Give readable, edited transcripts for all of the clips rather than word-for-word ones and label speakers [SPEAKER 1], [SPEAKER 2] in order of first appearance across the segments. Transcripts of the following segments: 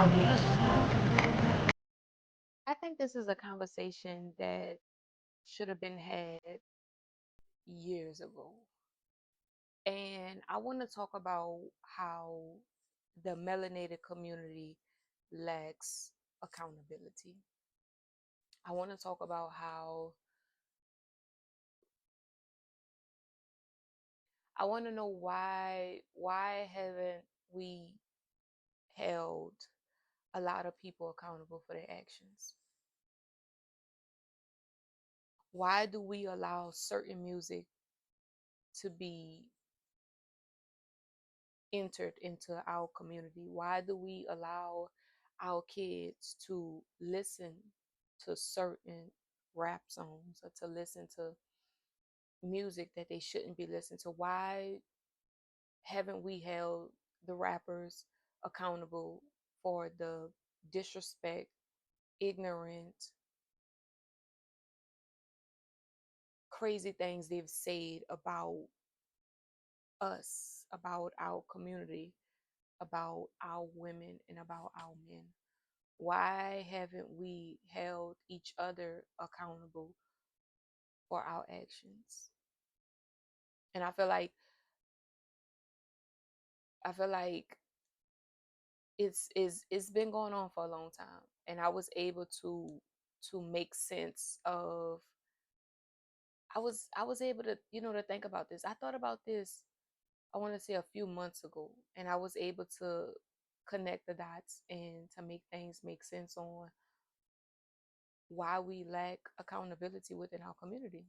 [SPEAKER 1] I think this is a conversation that should have been had years ago. And I want to talk about how the melanated community lacks accountability. I want to talk about how I want to know why haven't we held a lot of people accountable for their actions? Why do we allow certain music to be entered into our community? Why do we allow our kids to listen to certain rap songs or to listen to music that they shouldn't be listening to? Why haven't we held the rappers accountable for the disrespect, ignorant, crazy things they've said about us, about our community, about our women, and about our men? Why haven't we held each other accountable for our actions? And I feel like it's been going on for a long time. And I was able to make sense of I was able to, to think about this. I thought about this, I want to say a few months ago, and I was able to connect the dots and to make things make sense on why we lack accountability within our community.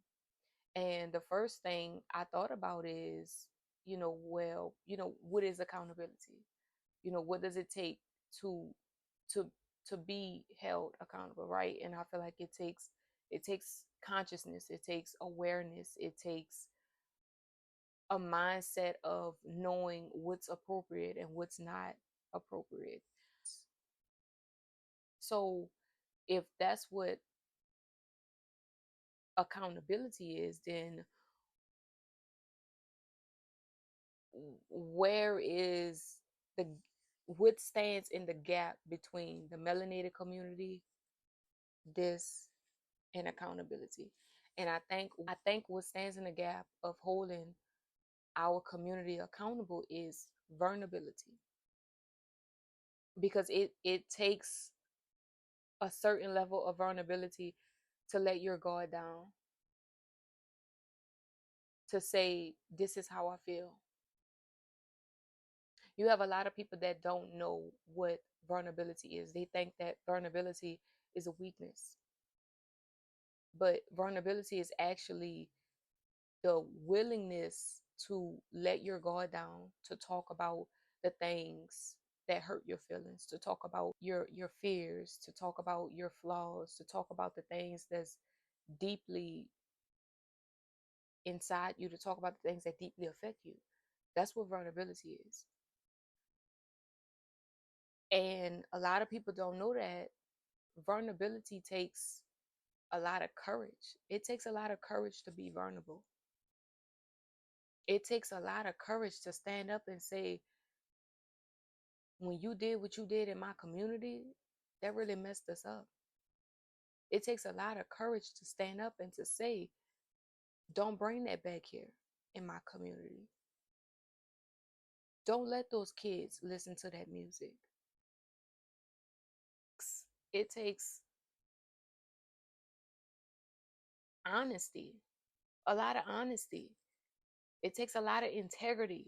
[SPEAKER 1] And the first thing I thought about is, what is accountability? What does it take to to to be held accountable, right? And I feel like it takes consciousness, it takes awareness, it takes a mindset of knowing what's appropriate and what's not appropriate. So if that's what accountability is, then where is the what stands in the gap between the melanated community, this, and accountability? And I think what stands in the gap of holding our community accountable is vulnerability, because it takes a certain level of vulnerability to let your guard down, to say this is how I feel. You have a lot of people that don't know what vulnerability is. They think that vulnerability is a weakness, but vulnerability is actually the willingness to let your guard down, to talk about the things that hurt your feelings, to talk about your fears, to talk about your flaws, to talk about the things that's deeply inside you, to talk about the things that deeply affect you. That's what vulnerability is. And a lot of people don't know that vulnerability takes a lot of courage. It takes a lot of courage to be vulnerable. It takes a lot of courage to stand up and say, when you did what you did in my community, that really messed us up. It takes a lot of courage to stand up and to say, don't bring that back here in my community. Don't let those kids listen to that music. It takes honesty, a lot of honesty. It takes a lot of integrity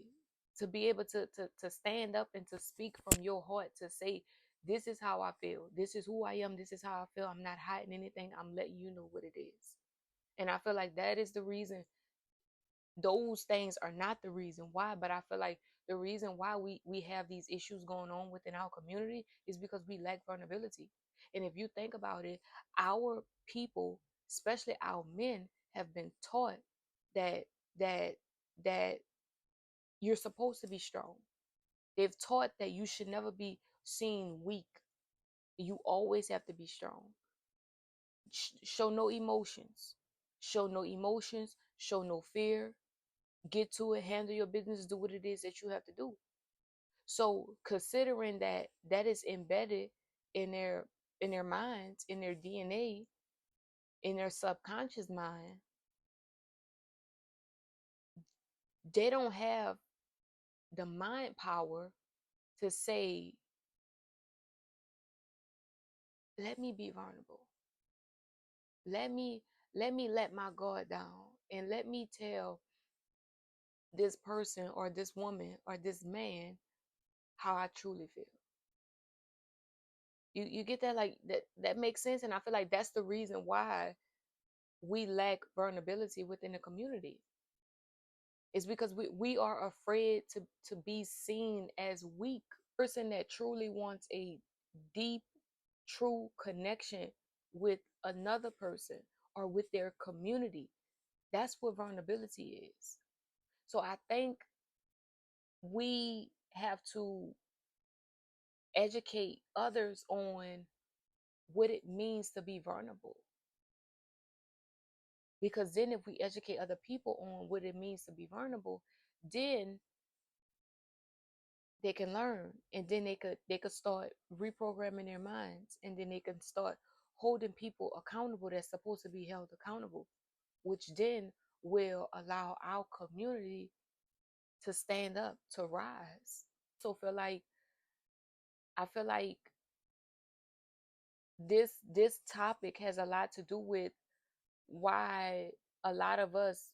[SPEAKER 1] to be able to stand up and to speak from your heart, to say, this is how I feel. This is who I am. This is how I feel. I'm not hiding anything. I'm letting you know what it is. And I feel like that is the reason. Those things are not the reason why, but I feel like the reason why we have these issues going on within our community is because we lack vulnerability. And if you think about it, our people, especially our men, have been taught that that that you're supposed to be strong. They've taught that you should never be seen weak. You always have to be strong. Show no emotions. Show no emotions. Show no fear. Get to it, handle your business, do what it is that you have to do. So considering that that is embedded in their minds, in their DNA, in their subconscious mind, they don't have the mind power to say, let me be vulnerable. Let me let my guard down and let me tell this person or this woman or this man how I truly feel. You get that? Like that makes sense. And I feel like that's the reason why we lack vulnerability within the community. It's because we are afraid to be seen as weak. Person that truly wants a deep, true connection with another person or with their community, that's what vulnerability is. So I think we have to educate others on what it means to be vulnerable. Because then if we educate other people on what it means to be vulnerable, then they can learn, and then they could start reprogramming their minds, and then they can start holding people accountable that's supposed to be held accountable, which then will allow our community to stand up, to rise. So I feel like this topic has a lot to do with why a lot of us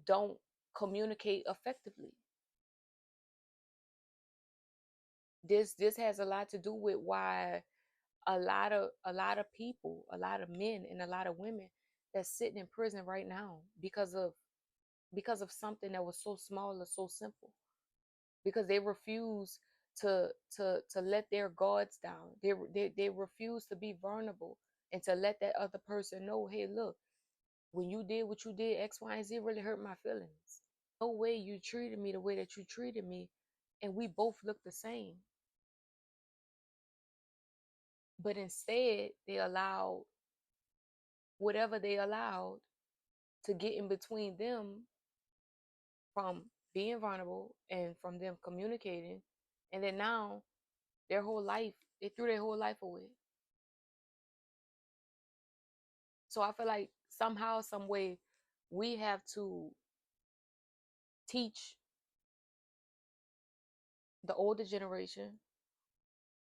[SPEAKER 1] don't communicate effectively. This has a lot to do with why a lot of people, a lot of men and a lot of women that's sitting in prison right now because of something that was so small or so simple, because they refuse to let their guards down. They refuse to be vulnerable and to let that other person know, hey, look, when you did what you did, X, Y, and Z really hurt my feelings. No way you treated me the way that you treated me, and we both look the same. But instead, they allowed whatever they allowed to get in between them from being vulnerable and from them communicating. And then now their whole life, they threw their whole life away. So I feel like somehow, some way, we have to teach the older generation,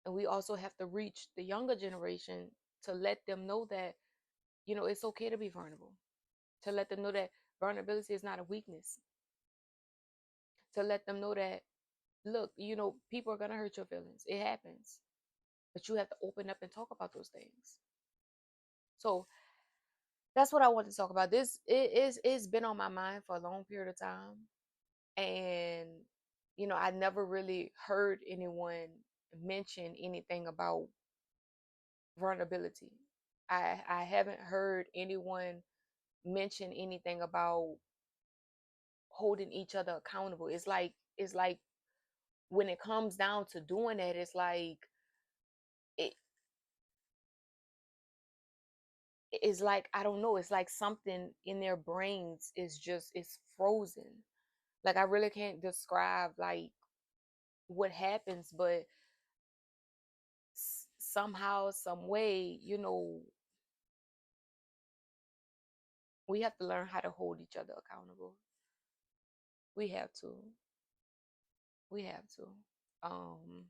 [SPEAKER 1] and we also have to reach the younger generation to let them know that, it's okay to be vulnerable, to let them know that vulnerability is not a weakness, to let them know that, look, people are going to hurt your feelings. It happens. But you have to open up and talk about those things. So that's what I want to talk about. It's been on my mind for a long period of time. And, I never really heard anyone mention anything about vulnerability. I haven't heard anyone mention anything about holding each other accountable. It's like when it comes down to doing that, it's like it it's like, I don't know, it's like something in their brains is frozen. Like, I really can't describe like what happens, but somehow, some way, we have to learn how to hold each other accountable. We have to. We have to. Um,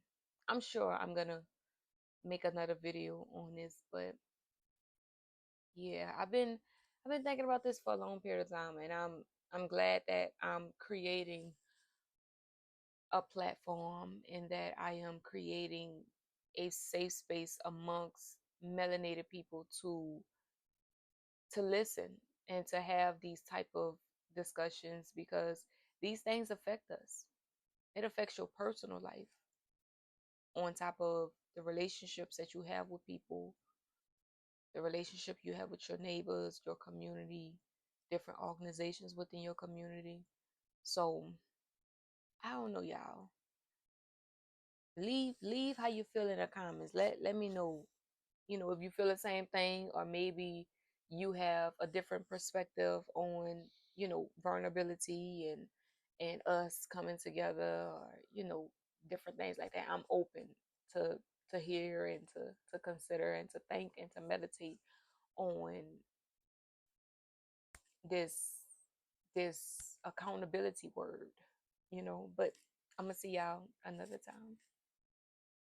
[SPEAKER 1] I'm sure I'm gonna make another video on this, but yeah, I've been thinking about this for a long period of time, and I'm glad that I'm creating a platform and that I am creating a safe space amongst melanated people to listen and to have these type of discussions, because these things affect us. It affects your personal life on top of the relationships that you have with people, the relationship you have with your neighbors, your community, different organizations within your community. So I don't know, y'all. Leave how you feel in the comments. Let me know, if you feel the same thing, or maybe you have a different perspective on, vulnerability and us coming together, or different things like that. I'm open to hear and to consider and to think and to meditate on this accountability word, you know. But I'm gonna see y'all another time.